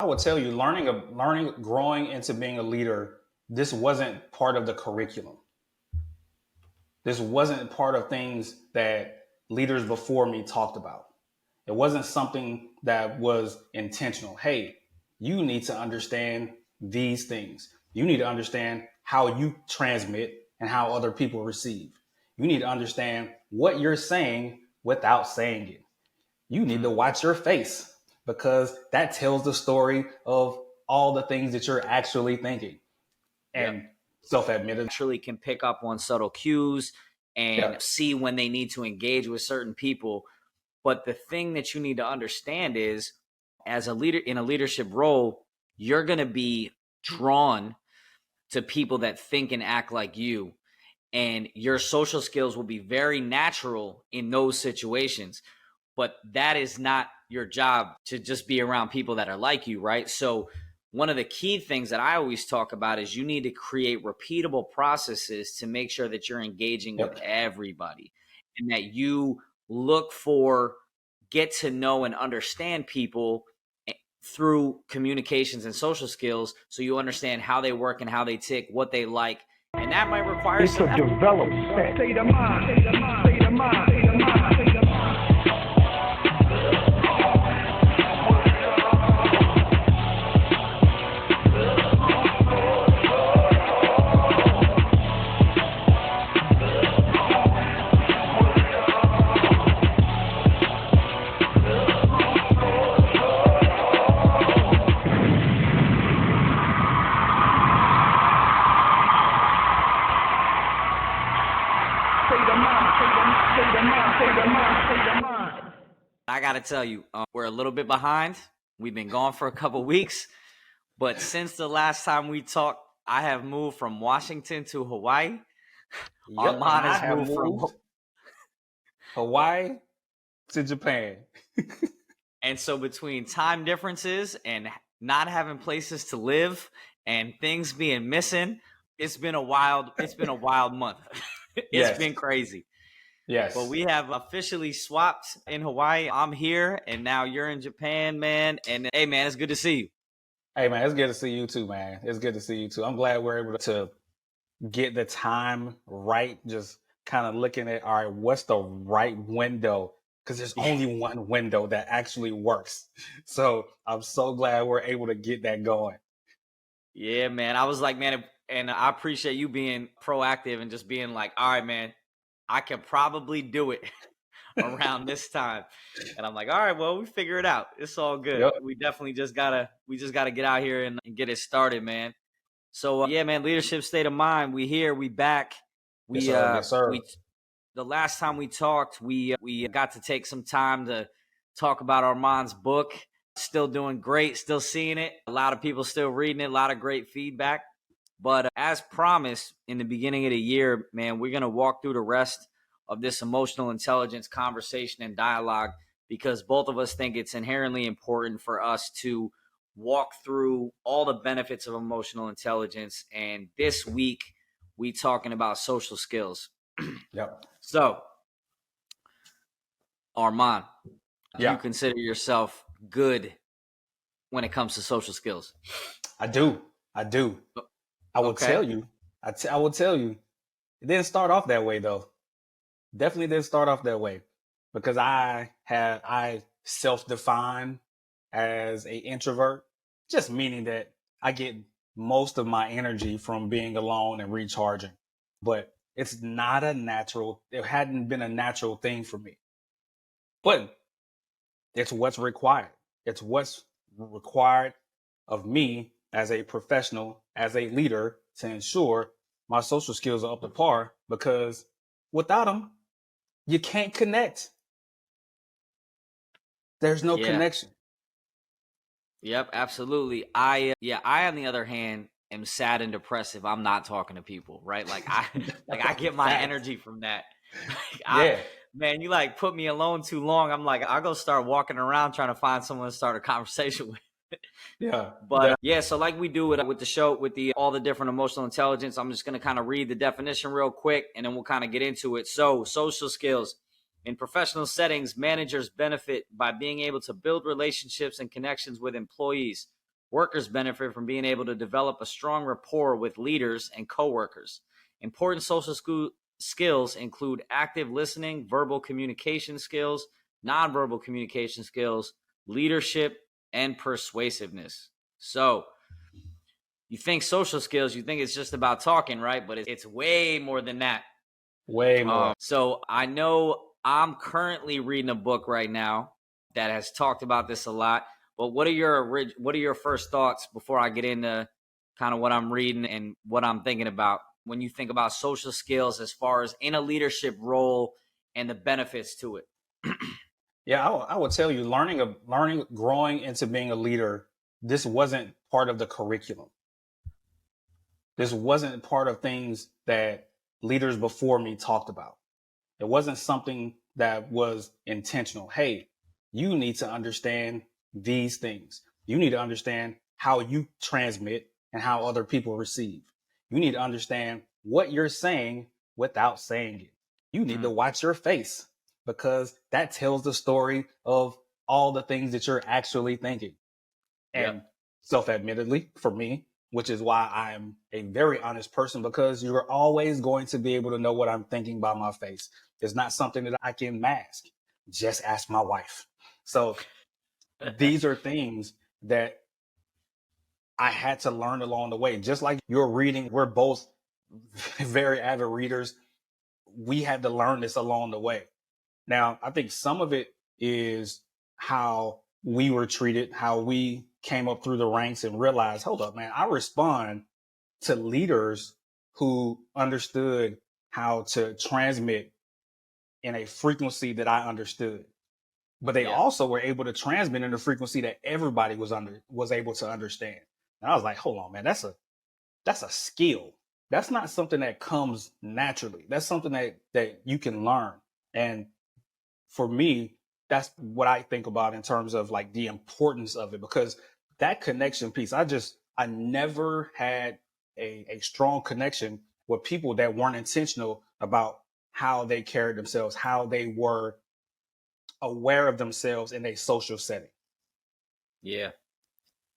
I would tell you, growing into being a leader, this wasn't part of the curriculum. This wasn't part of things that leaders before me talked about. It wasn't something that was intentional. Hey, you need to understand these things. You need to understand how you transmit and how other people receive. You need to understand what you're saying without saying it. You need to watch your face because that tells the story of all the things that you're actually thinking. Yep. And self-admitted. Naturally can pick up on subtle cues and Yeah. see when they need to engage with certain people. But the thing that you need to understand is, as a leader in a leadership role, you're going to be drawn to people that think and act like you. And your social skills will be very natural in those situations. But that is not your job, to just be around people that are like you, right? So one of the key things that I always talk about is you need to create repeatable processes to make sure that you're engaging with Yep. everybody, and that you look for, get to know and understand people through communications and social skills, so you understand how they work and how they tick, what they like. And that might require It's some a effort. developed state of mind, state of mind, state of mind, state of mind, state of mind. I got to tell you, we're a little bit behind. We've been gone for a couple weeks, but since the last time we talked, I have moved from Washington to Hawaii. Yep. Armand I has have moved from moved Hawaii to Japan. And so between time differences and not having places to live and things being missing, it's been a wild month. It's Yes. been crazy. Yes. But we have officially swapped in Hawaii. I'm here, and now you're in Japan, man. And hey, man, it's good to see you. Hey, man, it's good to see you too, man. It's good to see you too. I'm glad we're able to get the time right. Just kind of looking at, all right, what's the right window? Because there's only one window that actually works. So I'm so glad we're able to get that going. Yeah, man. I was like, man, and I appreciate you being proactive and just being like, all right, man, I can probably do it around this time. And I'm like, all right, well, we figure it out. It's all good. Yep. We definitely just gotta get out here and get it started, man. So yeah, man, leadership state of mind. We here, we back. We Yes, sir. the last time we talked, we got to take some time to talk about Armand's book. Still doing great, still seeing it. A lot of people still reading it, a lot of great feedback. But as promised in the beginning of the year, man, we're going to walk through the rest of this emotional intelligence conversation and dialogue, because both of us think it's inherently important for us to walk through all the benefits of emotional intelligence. And this week, we talking about social skills. Yep. So, Armand, do Yeah. you consider yourself good when it comes to social skills? I do. I will Okay. tell you. I will tell you. It didn't start off that way though. Definitely didn't start off that way, because I self-define as a introvert, just meaning that I get most of my energy from being alone and recharging. But it's not a natural, it hadn't been a natural thing for me. But it's what's required. It's what's required of me as a professional, as a leader, to ensure my social skills are up to par, because without them, you can't connect. There's no Yeah. connection. Yep, absolutely. I on the other hand am sad and depressed if I'm not talking to people, right? Like I get my Facts. energy from that. Yeah. Man, you like put me alone too long, I'm like, I'll go start walking around trying to find someone to start a conversation with. Yeah. But yeah, so like we do with the show, with the all the different emotional intelligence, I'm just going to kind of read the definition real quick, and then we'll kind of get into it. So, social skills. In professional settings, managers benefit by being able to build relationships and connections with employees, Workers benefit from being able to develop a strong rapport with leaders and coworkers. Important social skills include active listening, verbal communication skills, nonverbal communication skills, leadership, and persuasiveness. So, you think social skills, you think it's just about talking, right? But it's way more than that. Way more. So I know I'm currently reading a book right now that has talked about this a lot. But what are your first thoughts before I get into kind of what I'm reading and what I'm thinking about when you think about social skills as far as in a leadership role and the benefits to it? Yeah, I would tell you, growing into being a leader, this wasn't part of the curriculum. This wasn't part of things that leaders before me talked about. It wasn't something that was intentional. Hey, you need to understand these things. You need to understand how you transmit and how other people receive. You need to understand what you're saying without saying it. You need to watch your face because that tells the story of all the things that you're actually thinking. And Yep. self-admittedly, for me, which is why I'm a very honest person, because you're always going to be able to know what I'm thinking by my face. It's not something that I can mask. Just ask my wife. So these are things that I had to learn along the way. Just like you're reading, we're both very avid readers. We had to learn this along the way. Now, I think some of it is how we were treated, how we came up through the ranks and realized, hold up, man, I respond to leaders who understood how to transmit in a frequency that I understood. But they Yeah. also were able to transmit in a frequency that everybody was able to understand. And I was like, hold on, man, that's a skill. That's not something that comes naturally. That's something that you can learn. And for me, that's what I think about in terms of like the importance of it, because that connection piece, I never had a strong connection with people that weren't intentional about how they carried themselves, how they were aware of themselves in a social setting. Yeah.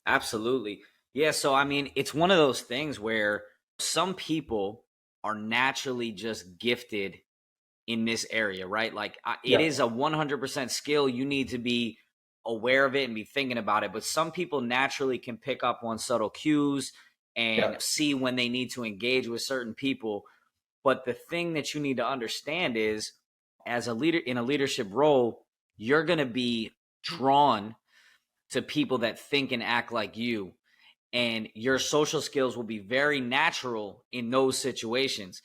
Absolutely. Yeah. So, I mean, it's one of those things where some people are naturally just gifted in this area, right? Like it Yeah. is a 100% skill. You need to be aware of it and be thinking about it. But some people naturally can pick up on subtle cues Yeah. and see when they need to engage with certain people. But the thing that you need to understand is, as a leader in a leadership role, you're going to be drawn to people that think and act like you, and your social skills will be very natural in those situations.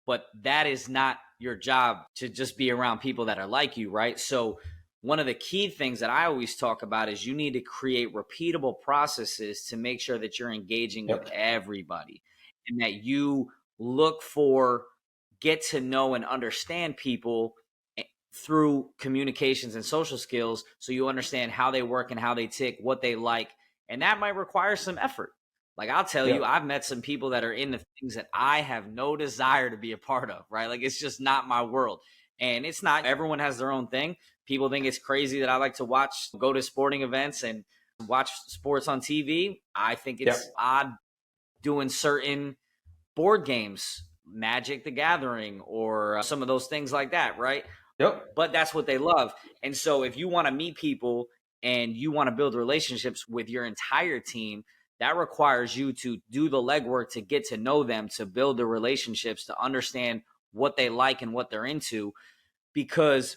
But that is not your job, to just be around people that are like you, right? So one of the key things that I always talk about is you need to create repeatable processes to make sure that you're engaging with Yep. everybody, and that you look for, get to know and understand people through communications and social skills, so you understand how they work and how they tick, what they like. And that might require some effort. Like, I'll tell you, Yep. I've met some people that are into things that I have no desire to be a part of, right? Like, it's just not my world. And it's not, everyone has their own thing. People think it's crazy that I like to go to sporting events and watch sports on TV. I think it's Yep. odd doing certain board games, Magic the Gathering, or some of those things like that, right? Yep. But that's what they love. And so if you want to meet people and you want to build relationships with your entire team, that requires you to do the legwork to get to know them, to build the relationships, to understand what they like and what they're into. Because,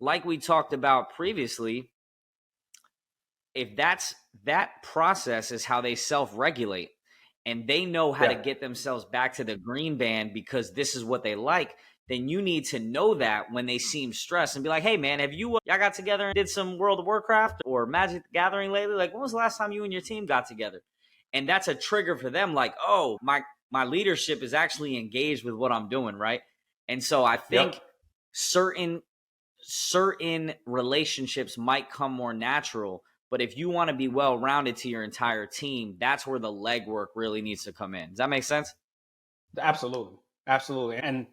like we talked about previously, if that process is how they self-regulate, and they know how to Yeah. get themselves back to the green band because this is what they like, then you need to know that when they seem stressed and be like, hey man, have y'all got together and did some World of Warcraft or Magic the Gathering lately? Like, when was the last time you and your team got together? And that's a trigger for them, like, oh, my leadership is actually engaged with what I'm doing, right? And so I think Yep. certain relationships might come more natural, but if you want to be well rounded to your entire team, that's where the legwork really needs to come in. Does that make sense? Absolutely. Absolutely. And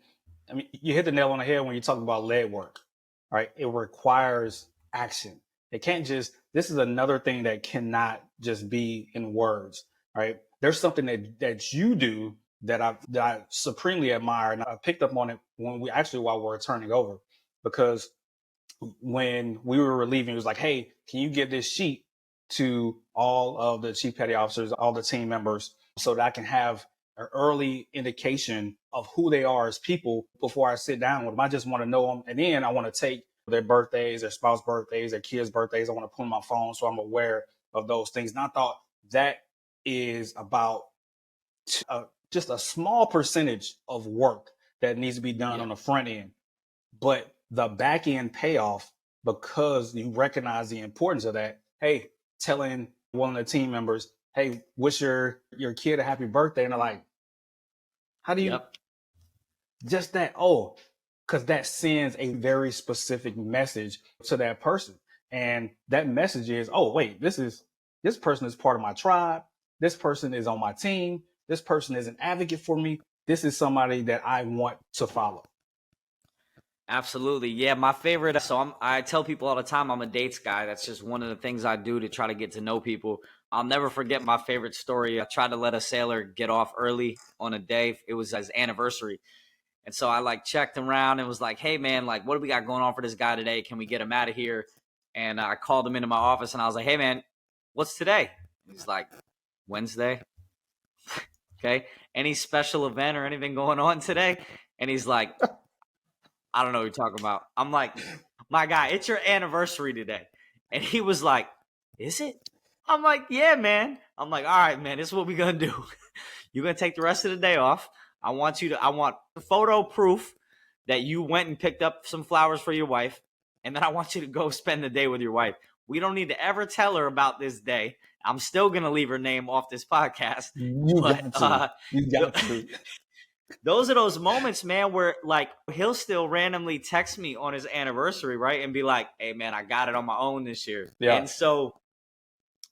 I mean, you hit the nail on the head when you talk about lead work, right? It requires action. It can't just this is another thing that cannot just be in words, right? There's something that you do that I supremely admire, and I picked up on it while we were turning over, because when we were relieving, it was like, hey, can you give this sheet to all of the chief petty officers, all the team members, so that I can have an early indication of who they are as people before I sit down with them. I just want to know them. And then I want to take their birthdays, their spouse birthdays, their kids' birthdays. I want to put on my phone so I'm aware of those things. And I thought that is about just a small percentage of work that needs to be done on the front end. But the back end payoff, because you recognize the importance of that, hey, telling one of the team members, hey, wish your kid a happy birthday. And they're like, how do you just that? Oh, because that sends a very specific message to that person. And that message is, oh, wait, this person is part of my tribe. This person is on my team. This person is an advocate for me. This is somebody that I want to follow. Absolutely. Yeah, my favorite. So I tell people all the time I'm a dates guy. That's just one of the things I do to try to get to know people. I'll never forget my favorite story. I tried to let a sailor get off early on a day. It was his anniversary. And so I checked around and was like, hey man, what do we got going on for this guy today? Can we get him out of here? And I called him into my office and I was like, hey man, what's today? He's like, Wednesday. Okay. Any special event or anything going on today? And he's like, I don't know what you're talking about. I'm like, my guy, it's your anniversary today. And he was like, is it? I'm like, yeah, man. I'm like, all right, man, this is what we're going to do. You're going to take the rest of the day off. I want photo proof that you went and picked up some flowers for your wife. And then I want you to go spend the day with your wife. We don't need to ever tell her about this day. I'm still going to leave her name off this podcast. You got to. Those are those moments, man, where he'll still randomly text me on his anniversary, right? And be like, hey, man, I got it on my own this year. Yeah. And so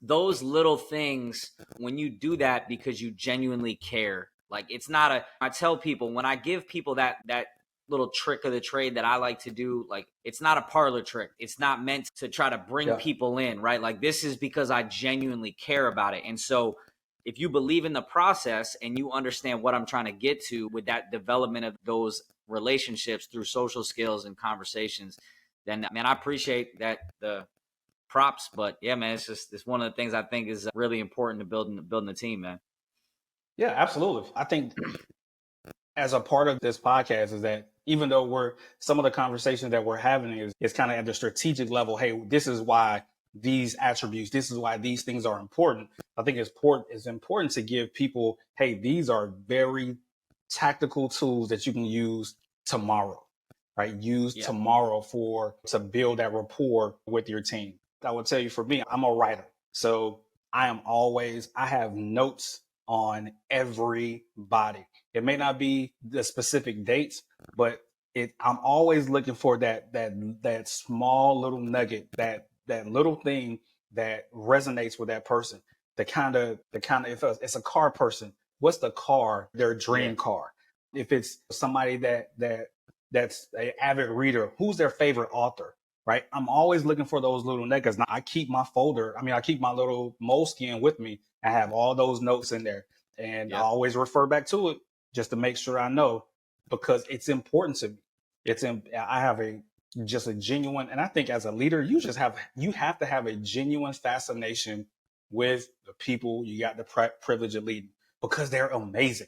those little things, when you do that because you genuinely care, it's not I tell people when I give people that little trick of the trade that I like to do, it's not a parlor trick. It's not meant to try to bring people in, right? This is because I genuinely care about it. And so if you believe in the process and you understand what I'm trying to get to with that development of those relationships through social skills and conversations, then, man, I appreciate the props. But yeah, man, it's one of the things I think is really important to building a team, man. Yeah, absolutely. I think as a part of this podcast is that even though some of the conversations that we're having is kind of at the strategic level, hey, this is why these attributes, this is why these things are important. I think it's important to give people, hey, these are very tactical tools that you can use tomorrow, right? Use tomorrow to build that rapport with your team. I would tell you, for me, I'm a writer. So I have notes on everybody. It may not be the specific dates, but I'm always looking for that small little nugget, that little thing that resonates with that person. The kind of if it's a car person, what's their dream car? If it's somebody that's an avid reader, who's their favorite author, right? I'm always looking for those little nuggets. Now I keep my I keep my little moleskin with me. I have all those notes in there, and I always refer back to it just to make sure I know, because it's important to me. I have just a genuine, and I think as a leader, you have to have a genuine fascination with the people you got the privilege of leading, because they're amazing.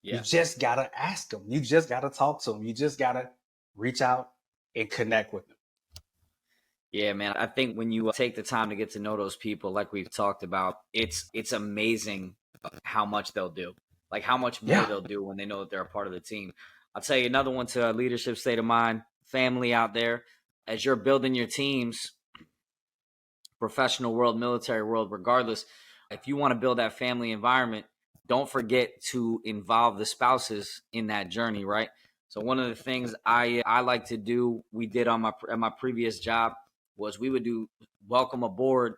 Yeah. You just got to ask them. You just got to talk to them. You just got to reach out and connect with them. Yeah, man. I think when you take the time to get to know those people, like we've talked about, it's amazing how much they'll do, how much more they'll do when they know that they're a part of the team. I'll tell you another one to leadership state of mind, family out there. As you're building your teams, professional world, military world, regardless, if you want to build that family environment, don't forget to involve the spouses in that journey, right? So one of the things I like to do, we did at my previous job, was we would do welcome aboard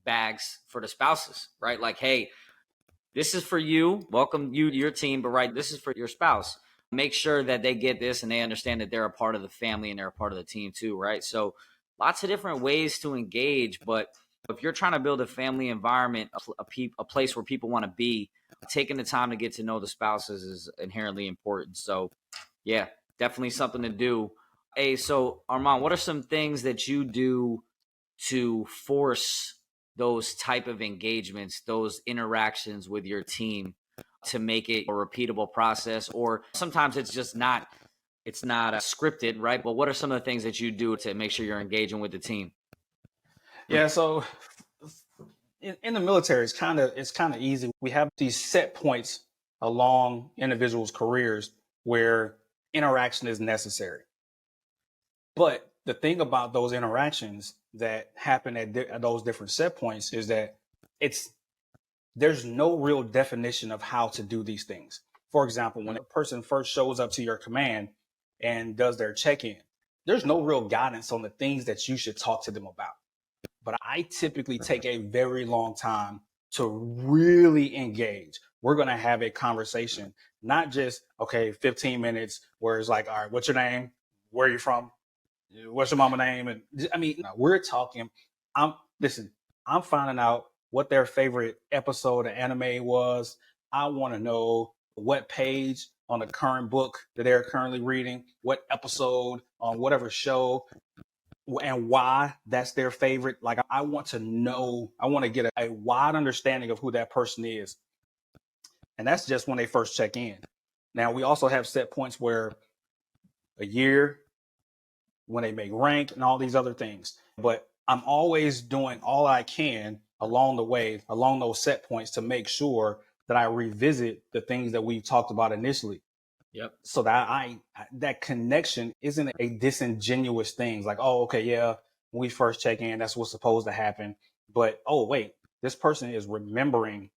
bags for the spouses, right? Hey, this is for you, welcome you to your team, but right, this is for your spouse. Make sure that they get this and they understand that they're a part of the family and they're a part of the team too, right? So lots of different ways to engage. But if you're trying to build a family environment, a place where people want to be, taking the time to get to know the spouses is inherently important. So, yeah, definitely something to do. Hey, so Armand, what are some things that you do to force those type of engagements, those interactions with your team to make it a repeatable process? Or sometimes it's not scripted, right? But what are some of the things that you do to make sure you're engaging with the team? Yeah, so in the military, it's kind of easy. We have these set points along individuals' careers where interaction is necessary. But the thing about those interactions that happen at those different set points is that it's there's no real definition of how to do these things. For example, when a person first shows up to your command and does their check-in, there's no real guidance on the things that you should talk to them about. But I typically take a very long time to really engage. We're going to have a conversation, not just, okay, 15 minutes where it's like, all right, what's your name? Where are you from? What's your mama name? And I mean, we're talking. Listen, I'm finding out what their favorite episode of anime was. I want to know what page on the current book that they're currently reading, what episode on whatever show, and why that's their favorite. Like, I want to know, I want to get a wide understanding of who that person is. And that's just when they first check in. Now, we also have set points where a year, when they make rank and all these other things. But I'm always doing all I can along the way, along those set points, to make sure that I revisit the things that we talked about initially. Yep. So that that connection isn't a disingenuous thing. Like, oh, okay, yeah, when we first check in, that's what's supposed to happen. But oh, wait, this person is remembering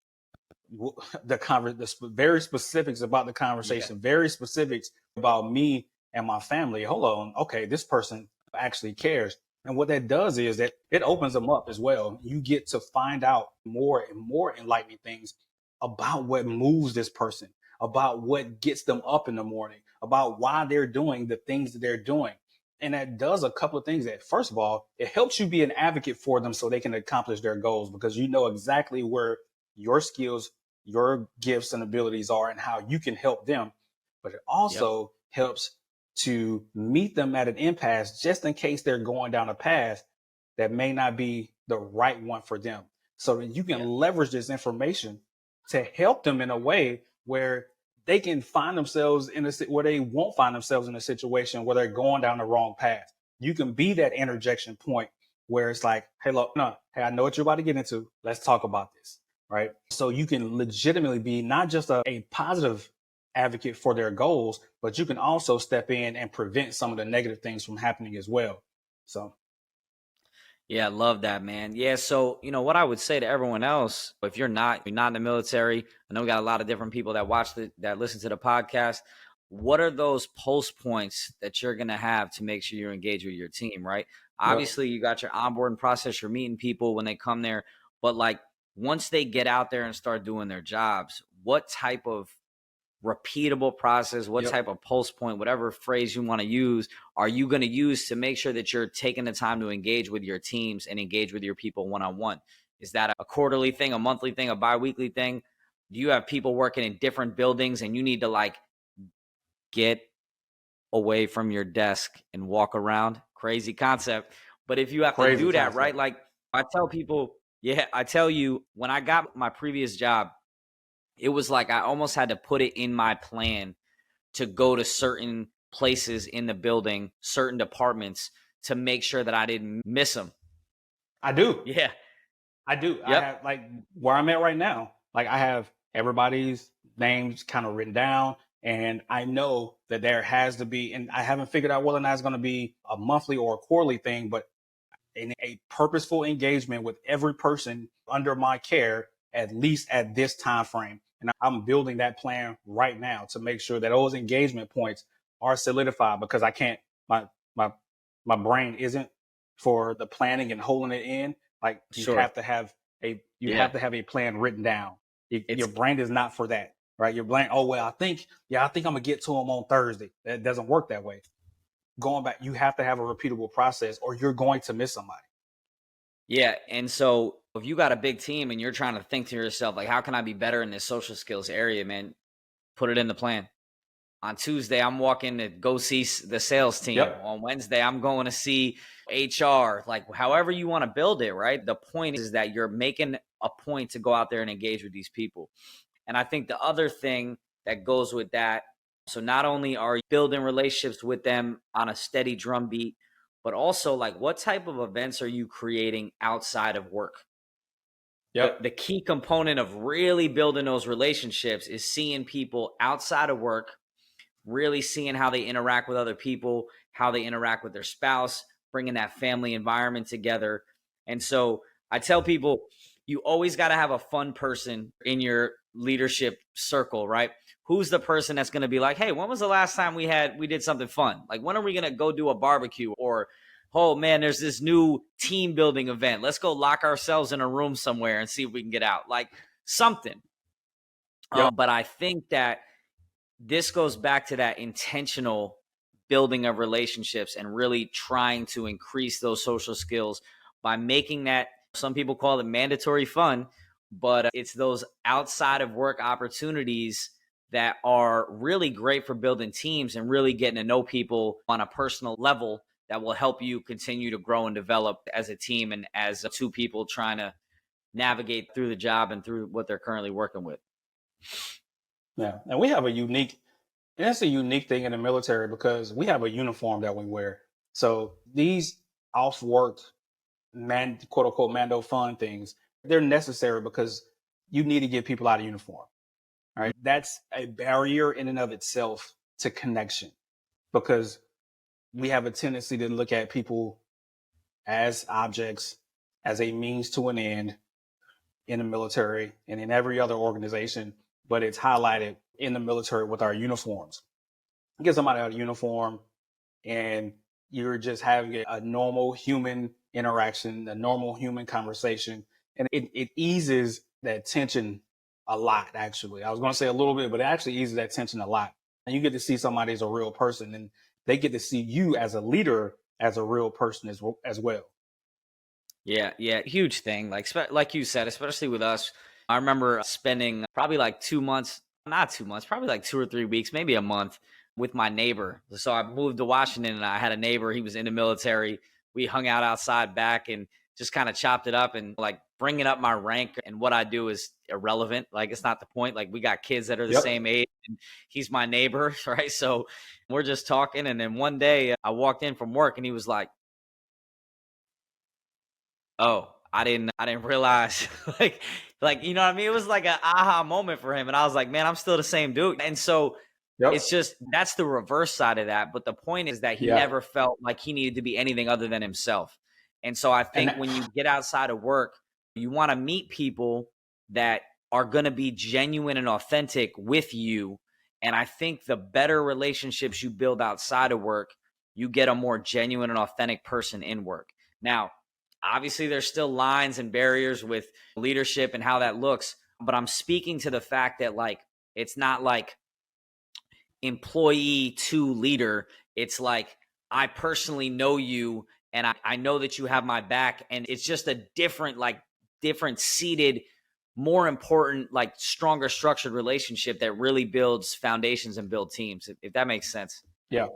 the very specifics about the conversation, very specifics about me and my family. Hold on, okay, this person actually cares. And what that does is that it opens them up as well. You get to find out more and more enlightening things about what moves this person, about what gets them up in the morning, about why they're doing the things that they're doing. And that does a couple of things. That, first of all, it helps you be an advocate for them so they can accomplish their goals, because you know exactly where your skills, your gifts and abilities are and how you can help them. But it also helps to meet them at an impasse, just in case they're going down a path that may not be the right one for them. So that you can leverage this information to help them in a way where they can find themselves where they won't find themselves in a situation where they're going down the wrong path. You can be that interjection point where it's like, hey, look, no, hey, I know what you're about to get into. Let's talk about this. Right. So you can legitimately be not just a positive advocate for their goals, but you can also step in and prevent some of the negative things from happening as well. So. Yeah, I love that, man. Yeah, so what I would say to everyone else, if you're not in the military, I know we got a lot of different people that that listen to the podcast. What are those pulse points that you're gonna have to make sure you engage with your team, right? Obviously, you got your onboarding process, you're meeting people when they come there, but like once they get out there and start doing their jobs, what type of repeatable process, what type of pulse point, whatever phrase you want to use, are you going to use to make sure that you're taking the time to engage with your teams and engage with your people one-on-one? Is that a quarterly thing, a monthly thing, a bi-weekly thing? Do you have people working in different buildings and you need to like get away from your desk and walk around? Crazy concept. But if you have to do that, right? Like I tell people, I tell you, when I got my previous job, it was like I almost had to put it in my plan to go to certain places in the building, certain departments, to make sure that I didn't miss them. I do. Yeah. I do. I have, like, where I'm at right now, like I have everybody's names kind of written down, and I know that there has to be, and I haven't figured out whether or not it's going to be a monthly or a quarterly thing, but in a purposeful engagement with every person under my care, at least at this time frame. And I'm building that plan right now to make sure that those engagement points are solidified, because I can't, my my brain isn't for the planning and holding it in. Like, you have to have have to have a plan written down. Your brain is not for that, right? Your brain, oh well, I think I'm gonna get to them on Thursday. That doesn't work that way. going back, you have to have a repeatable process or you're going to miss somebody. Yeah. And so if you got a big team and you're trying to think to yourself, like, how can I be better in this social skills area, man? Put it in the plan. On Tuesday, I'm walking to go see the sales team. Yep. On Wednesday, I'm going to see HR. Like, however you want to build it, right? The point is that you're making a point to go out there and engage with these people. And I think the other thing that goes with that, so not only are you building relationships with them on a steady drumbeat, but also like what type of events are you creating outside of work? Yep. The key component of really building those relationships is seeing people outside of work, really seeing how they interact with other people, how they interact with their spouse, bringing that family environment together. And so I tell people, you always got to have a fun person in your leadership circle, right? Who's the person that's going to be like, hey, when was the last time we did something fun? Like, when are we going to go do a barbecue? Or, oh man, there's this new team building event. Let's go lock ourselves in a room somewhere and see if we can get out. Like something. Yep. But I think that this goes back to that intentional building of relationships and really trying to increase those social skills by making that, some people call it mandatory fun, but it's those outside of work opportunities that are really great for building teams and really getting to know people on a personal level that will help you continue to grow and develop as a team and as two people trying to navigate through the job and through what they're currently working with. Yeah. And we have a unique, and that's a unique thing in the military because we have a uniform that we wear. So these off work, quote unquote, Mando fun things, they're necessary because you need to get people out of uniform. All right. That's a barrier in and of itself to connection because we have a tendency to look at people as objects, as a means to an end in the military and in every other organization, but it's highlighted in the military with our uniforms. You get somebody out of uniform and you're just having a normal human interaction, a normal human conversation, and it eases that tension a lot, actually. I was going to say a little bit, but it actually eases that tension a lot. And you get to see somebody as a real person, and they get to see you as a leader, as a real person as well. Yeah, huge thing. Like you said, especially with us, I remember spending probably like 2 months, not 2 months, probably like 2 or 3 weeks, maybe a month with my neighbor. So I moved to Washington and I had a neighbor. He was in the military. We hung out outside back and just kind of chopped it up, and like bringing up my rank and what I do is irrelevant. Like, it's not the point. Like, we got kids that are the Yep. same age and he's my neighbor, right? So we're just talking. And then one day I walked in from work and he was like, oh, I didn't realize like, you know what I mean? It was like an aha moment for him. And I was like, man, I'm still the same dude. And so Yep. it's just, that's the reverse side of that. But the point is that he Yeah. never felt like he needed to be anything other than himself. And so I think when you get outside of work, you want to meet people that are going to be genuine and authentic with you. And I think the better relationships you build outside of work, you get a more genuine and authentic person in work. Now, obviously, there's still lines and barriers with leadership and how that looks. But I'm speaking to the fact that, like, it's not like employee to leader. It's like, I personally know you and I know that you have my back. And it's just a different seated, more important, like stronger structured relationship that really builds foundations and build teams, if that makes sense. Yeah.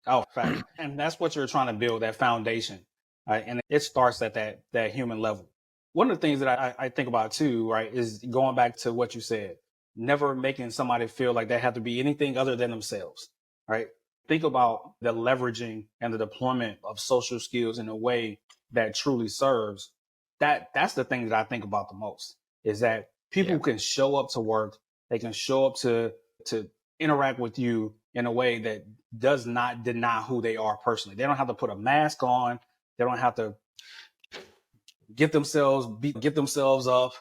Oh, fact. And that's what you're trying to build, that foundation. And it starts at that human level. One of the things that I think about too, right, is going back to what you said, never making somebody feel like they have to be anything other than themselves, right? Think about the leveraging and the deployment of social skills in a way that truly serves. That's the thing that I think about the most, is that people can show up to work, they can show up to interact with you in a way that does not deny who they are personally. They don't have to put a mask on. They don't have to get themselves up.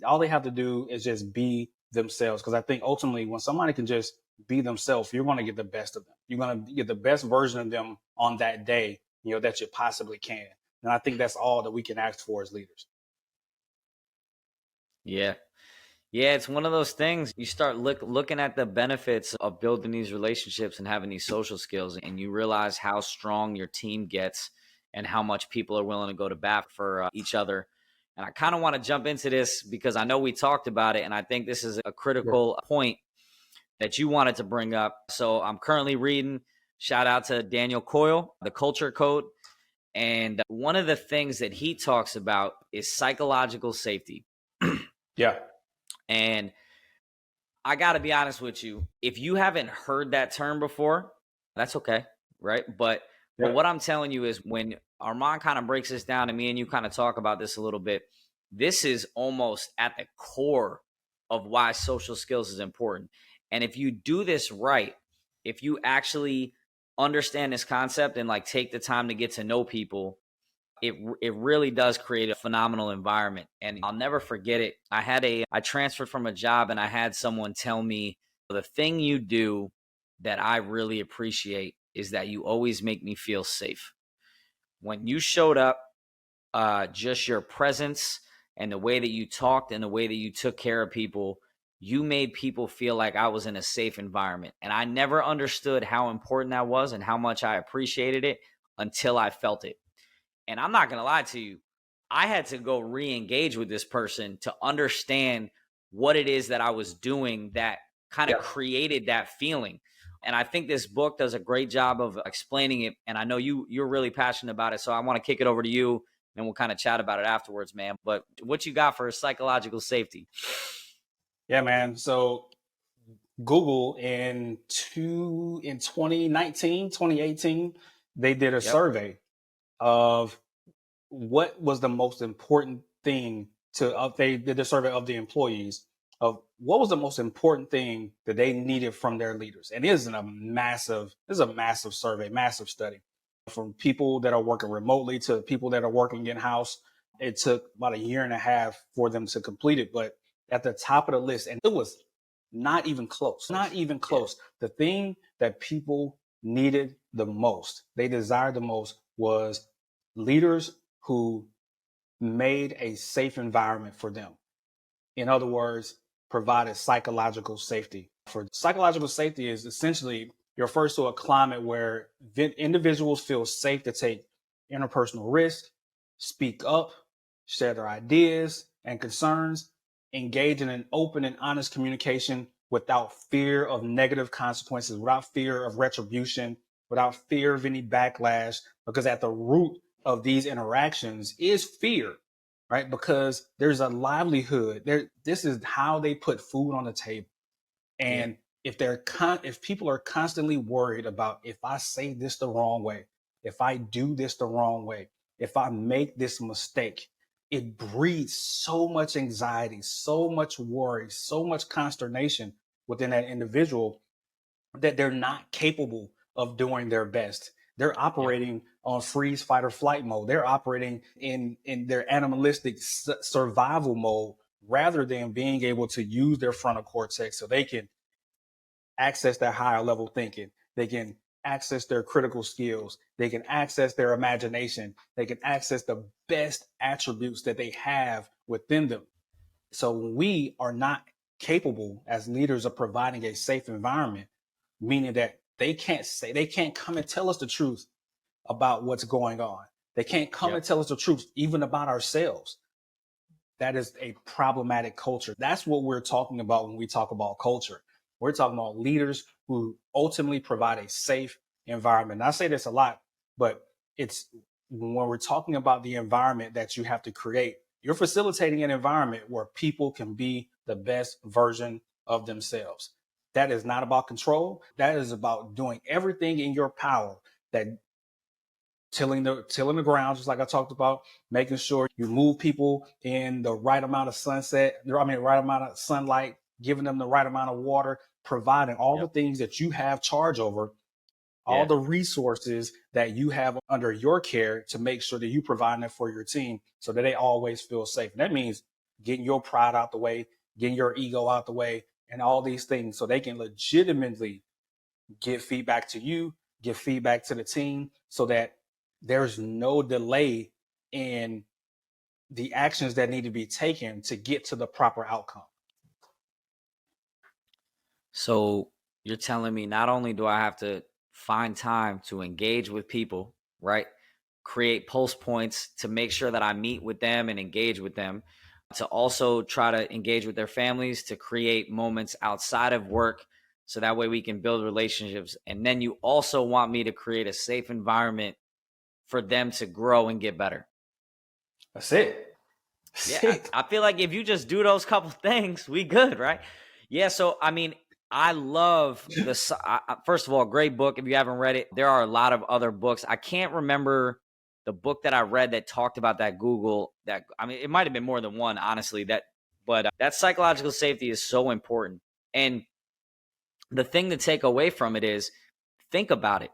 All they have to do is just be themselves. Because I think ultimately, when somebody can just be themselves, you're going to get the best of them. You're going to get the best version of them on that day, that you possibly can. And I think that's all that we can ask for as leaders. Yeah, Yeah, it's one of those things. You start looking at the benefits of building these relationships and having these social skills, and you realize how strong your team gets and how much people are willing to go to bat for each other. And I kind of want to jump into this because I know we talked about it, and I think this is a Sure. critical point that you wanted to bring up. So I'm currently reading, shout out to Daniel Coyle, The Culture Code. And one of the things that he talks about is psychological safety. Yeah. And I got to be honest with you. If you haven't heard that term before, that's okay, right? But Yeah. what I'm telling you is when Armand kind of breaks this down and me and you kind of talk about this a little bit, this is almost at the core of why social skills is important. And if you do this right, if you actually understand this concept and like take the time to get to know people, it really does create a phenomenal environment. And I'll never forget it. I transferred from a job and I had someone tell me, the thing you do that I really appreciate is that you always make me feel safe. When you showed up, just your presence and the way that you talked and the way that you took care of people, you made people feel like I was in a safe environment. And I never understood how important that was and how much I appreciated it until I felt it. And I'm not going to lie to you, I had to go re-engage with this person to understand what it is that I was doing that kind of created that feeling. And I think this book does a great job of explaining it. And I know you're really passionate about it. So I want to kick it over to you and we'll kind of chat about it afterwards, man. But what you got for psychological safety? Yeah, man. So Google in 2019, 2018, they did a Yep. survey of what was the most important thing they did a survey of the employees of what was the most important thing that they needed from their leaders. And this is a massive survey, massive study from people that are working remotely to people that are working in-house. It took about a year and a half for them to complete it, but at the top of the list, and it was not even Yeah. close. The thing that people needed the most, they desired the most, was leaders who made a safe environment for them. In other words, provided psychological safety. For psychological safety is essentially refers to a climate where individuals feel safe to take interpersonal risks, speak up, share their ideas and concerns, engage in an open and honest communication without fear of negative consequences, without fear of retribution, without fear of any backlash, because at the root of these interactions is fear, right? Because there's a livelihood there. This is how they put food on the table. Yeah. And if people are constantly worried about, if I say this the wrong way, if I do this the wrong way, if I make this mistake, it breeds so much anxiety, so much worry, so much consternation within that individual that they're not capable of doing their best. They're Yep. operating on freeze, fight, or flight mode. They're operating in their animalistic survival mode rather than being able to use their frontal cortex so they can access their higher level thinking. They can access their critical skills. They can access their imagination. They can access the best attributes that they have within them. So when we are not capable as leaders of providing a safe environment, meaning that they can't come and tell us the truth about what's going on. They can't come and Yep. tell us the truth even about ourselves. That is a problematic culture. That's what we're talking about when we talk about culture. We're talking about leaders who ultimately provide a safe environment. And I say this a lot, but it's when we're talking about the environment that you have to create, you're facilitating an environment where people can be the best version of themselves. That is not about control. That is about doing everything in your power that tilling the ground, just like I talked about, making sure you move people in the right amount of right amount of sunlight, giving them the right amount of water, providing all the Yep. things that you have charge over, all Yeah. the resources that you have under your care to make sure that you provide that for your team so that they always feel safe. And that means getting your pride out the way, getting your ego out the way, and all these things so they can legitimately give feedback to you, give feedback to the team so that there's no delay in the actions that need to be taken to get to the proper outcome. So you're telling me not only do I have to find time to engage with people, right? Create pulse points to make sure that I meet with them and engage with them, to also try to engage with their families, to create moments outside of work so that way we can build relationships. And then you also want me to create a safe environment for them to grow and get better. That's it. Yeah, That's it. I feel like if you just do those couple things, we good, right? Yeah. So I mean, I love first of all, great book. If you haven't read it, there are a lot of other books. I can't remember the book that I read that talked about that Google. That I mean, it might have been more than one, honestly. But that psychological safety is so important. And the thing to take away from it is, think about it.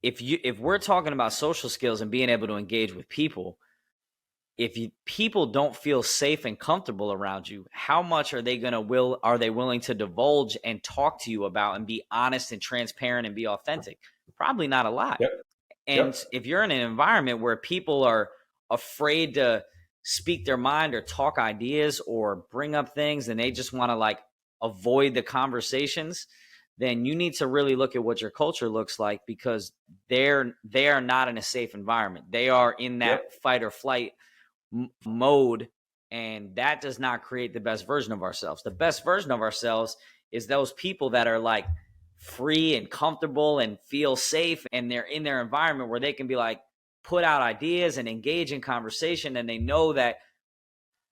If we're talking about social skills and being able to engage with people, if people don't feel safe and comfortable around you, how much are they willing to divulge and talk to you about and be honest and transparent and be authentic? Probably not a lot. Yep. And Yep. if you're in an environment where people are afraid to speak their mind or talk ideas or bring up things and they just want to like avoid the conversations, then you need to really look at what your culture looks like, because they are not in a safe environment. They are in that Yep. fight or flight mode, and that does not create the best version of ourselves. The best version of ourselves is those people that are like free and comfortable and feel safe, and they're in their environment where they can be like put out ideas and engage in conversation, and they know that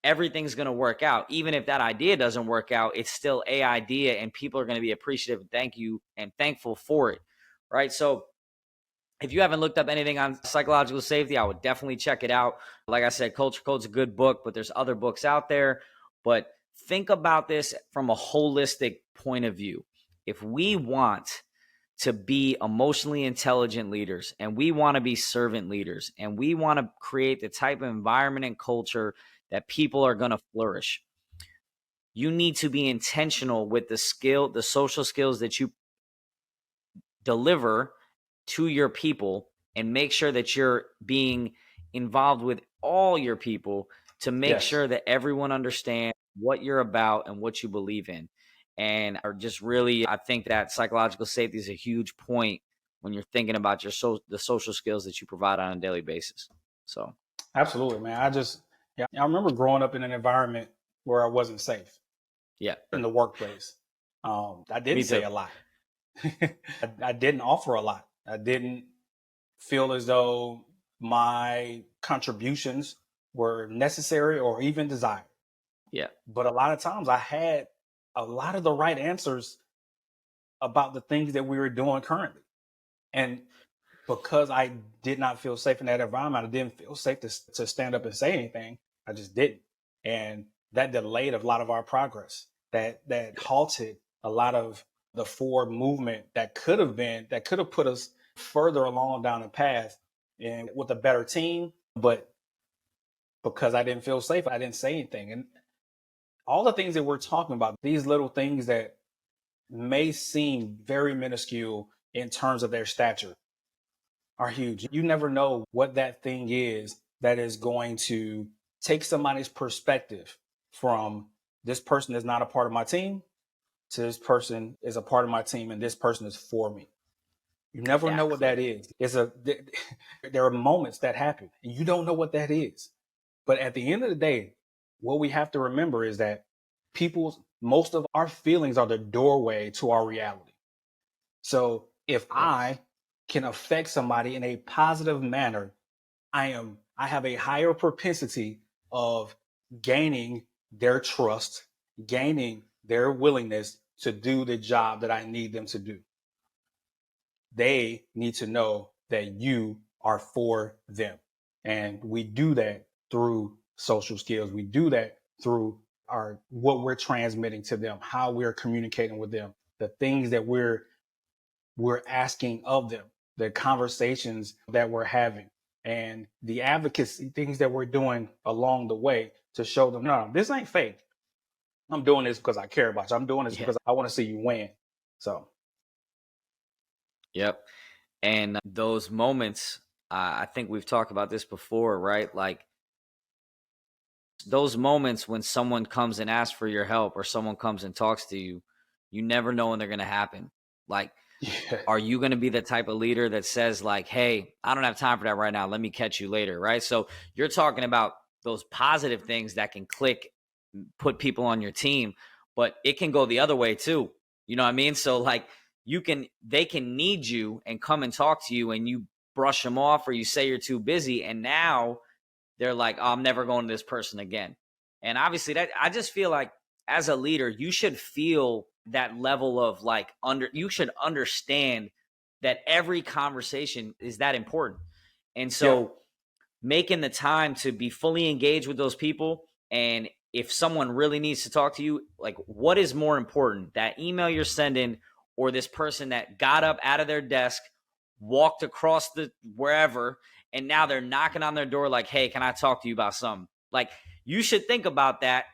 everything's going to work out. Even if that idea doesn't work out, it's still a idea and people are going to be appreciative, thank you, and thankful for it, right? So if you haven't looked up anything on psychological safety, I would definitely check it out. Like I said, Culture Code's a good book, but there's other books out there. But think about this from a holistic point of view. If we want to be emotionally intelligent leaders, and we want to be servant leaders, and we want to create the type of environment and culture that people are going to flourish, you need to be intentional with the social skills that you deliver to your people, and make sure that you're being involved with all your people to make Yes. sure that everyone understands what you're about and what you believe in. And are just really, I think that psychological safety is a huge point when you're thinking about the social skills that you provide on a daily basis. So Absolutely, man. I remember growing up in an environment where I wasn't safe yeah, in the workplace. I me didn't say too. a lot. I didn't offer a lot. I didn't feel as though my contributions were necessary or even desired. Yeah, But a lot of times I had a lot of the right answers about the things that we were doing currently. And because I did not feel safe in that environment, I didn't feel safe to stand up and say anything. I just didn't. And that delayed a lot of our progress. That halted a lot of the forward movement that could have put us further along down the path and with a better team. But because I didn't feel safe, I didn't say anything. And all the things that we're talking about, these little things that may seem very minuscule in terms of their stature, are huge. You never know what that thing is that is going to take somebody's perspective from this person is not a part of my team to this person is a part of my team and this person is for me. You never know what exactly. that is. There are moments that happen and you don't know what that is. But at the end of the day, what we have to remember is that most of our feelings are the doorway to our reality. So if Yes. I can affect somebody in a positive manner, I have a higher propensity of gaining their trust, gaining their willingness to do the job that I need them to do. They need to know that you are for them. And we do that through social skills. We do that through our what we're transmitting to them, how we're communicating with them, the things that we're asking of them, the conversations that we're having, and the advocacy things that we're doing along the way to show them, no, this ain't fake. I'm doing this because I care about you. I'm doing this Yeah. because I want to see you win. So, Yep. And those moments, I think we've talked about this before, right? Like those moments when someone comes and asks for your help or someone comes and talks to you, You never know when they're going to happen. Like, Yeah. are you going to be the type of leader that says like, hey, I don't have time for that right now. Let me catch you later. Right. So you're talking about those positive things that can click, put people on your team, but it can go the other way too. You know what I mean? So like they can need you and come and talk to you, and you brush them off, or you say you're too busy. And now they're like, oh, I'm never going to this person again. And obviously that, I just feel like as a leader, you should feel that level of like you should understand that every conversation is that important. And so making the time to be fully engaged with those people, and if someone really needs to talk to you, like what is more important, that email you're sending or this person that got up out of their desk, walked across the wherever, and now they're knocking on their door like, hey, can I talk to you about something? Like, you should think about that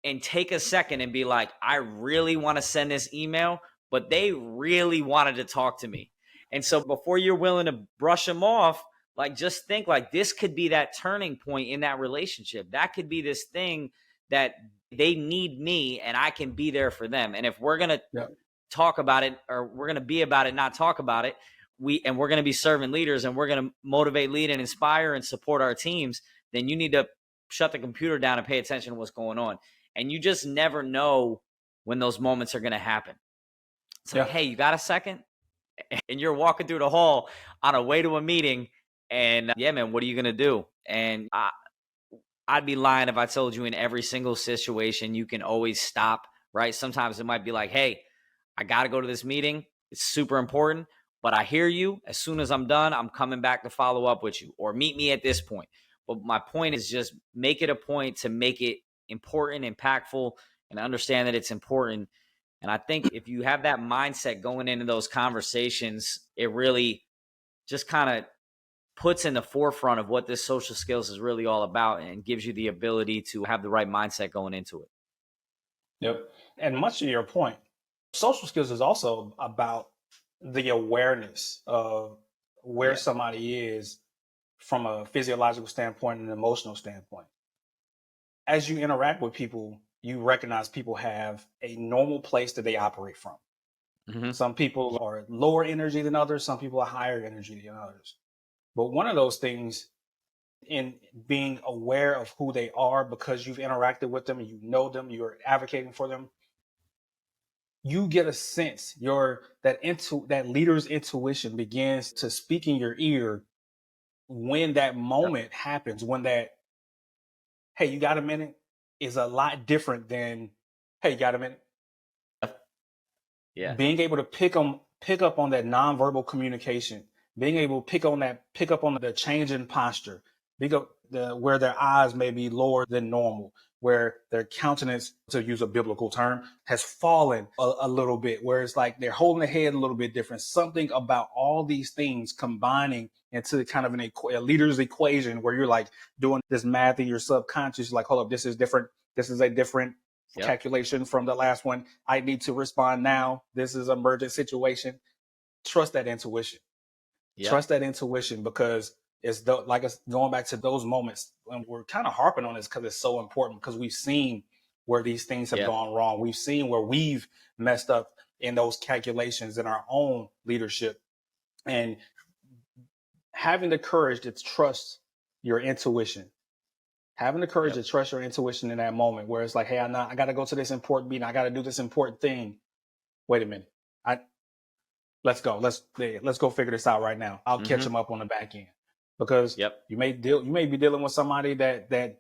and take a second and be like, I really want to send this email, but they really wanted to talk to me. And so before you're willing to brush them off, like just think like this could be that turning point in that relationship. That could be this thing that they need me and I can be there for them. And if we're going to talk about it, or we're going to be about it, not talk about it, we're going to be servant leaders, and we're going to motivate, lead, and inspire and support our teams, then you need to shut the computer down and pay attention to what's going on. And you just never know when those moments are going to happen. It's like, hey, you got a second? And you're walking through the hall on a way to a meeting, and yeah, man, what are you going to do? And I'd be lying if I told you in every single situation you can always stop, right? Sometimes it might be like, hey, I got to go to this meeting. It's super important, but I hear you. As soon as I'm done, I'm coming back to follow up with you, or meet me at this point. But my point is just make it a point to make it important, impactful, and understand that it's important. And I think if you have that mindset going into those conversations, it really just kind of puts in the forefront of what this social skills is really all about, and gives you the ability to have the right mindset going into it. Yep. And much to your point, social skills is also about the awareness of where somebody is from a physiological standpoint and an emotional standpoint. As you interact with people, you recognize people have a normal place that they operate from. Mm-hmm. Some people are lower energy than others. Some people are higher energy than others. But one of those things, in being aware of who they are because you've interacted with them, you know them, you're advocating for them, you get a sense that leader's intuition begins to speak in your ear when that moment happens, when that, hey, you got a minute, is a lot different than, hey, you got a minute. Yeah. Being able to pick up on that nonverbal communication, being able to pick up on the change in posture, where their eyes may be lower than normal, where their countenance, to use a biblical term, has fallen a little bit, where it's like they're holding their head a little bit different. Something about all these things combining into kind of a leader's equation, where you're like doing this math in your subconscious, like, hold up, this is different. This is a different calculation from the last one. I need to respond now. This is an emergent situation. Trust that intuition. Trust that intuition, because it's going back to those moments, and we're kind of harping on this because it's so important, because we've seen where these things have gone wrong. We've seen where we've messed up in those calculations in our own leadership, and having the courage to trust your intuition. Having the courage to trust your intuition in that moment where it's like, hey, I got to go to this important meeting. I got to do this important thing. Wait a minute. Let's go. Let's go figure this out right now. I'll catch them up on the back end, because you may be dealing with somebody that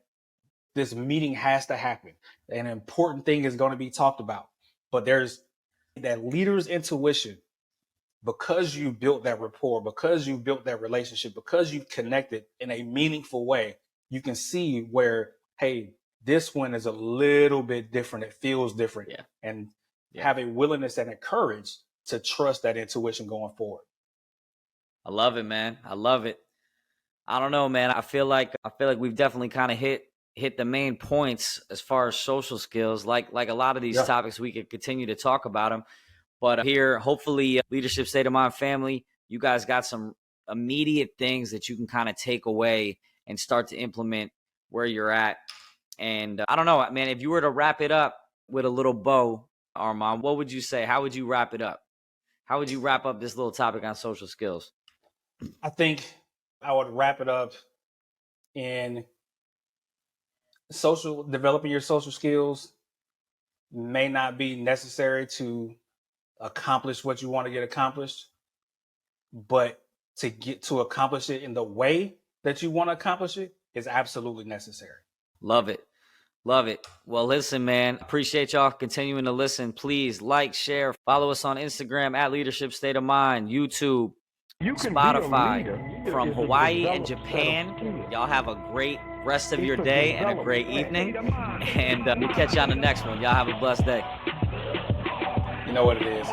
this meeting has to happen. An important thing is going to be talked about, but there's that leader's intuition, because you built that rapport, because you built that relationship, because you've connected in a meaningful way. You can see where, hey, this one is a little bit different. It feels different, and have a willingness and a courage to trust that intuition going forward. I love it, man. I love it. I don't know, man. I feel like we've definitely kind of hit the main points as far as social skills. Like a lot of these topics, we could continue to talk about them. But here, hopefully, Leadership State of Mind family, you guys got some immediate things that you can kind of take away and start to implement where you're at. And I don't know, man, if you were to wrap it up with a little bow, Armand, what would you say? How would you wrap it up? How would you wrap up this little topic on social skills? I think I would wrap it up in developing your social skills may not be necessary to accomplish what you want to get accomplished, but to accomplish it in the way that you want to accomplish it is absolutely necessary. Love it. Love it. Well, listen, man, appreciate y'all continuing to listen. Please like, share, follow us on Instagram at Leadership State of Mind, YouTube, Spotify, from Hawaii and Japan. Y'all have a great rest of your day and a great evening. And we'll catch you on the next one. Y'all have a blessed day. You know what it is.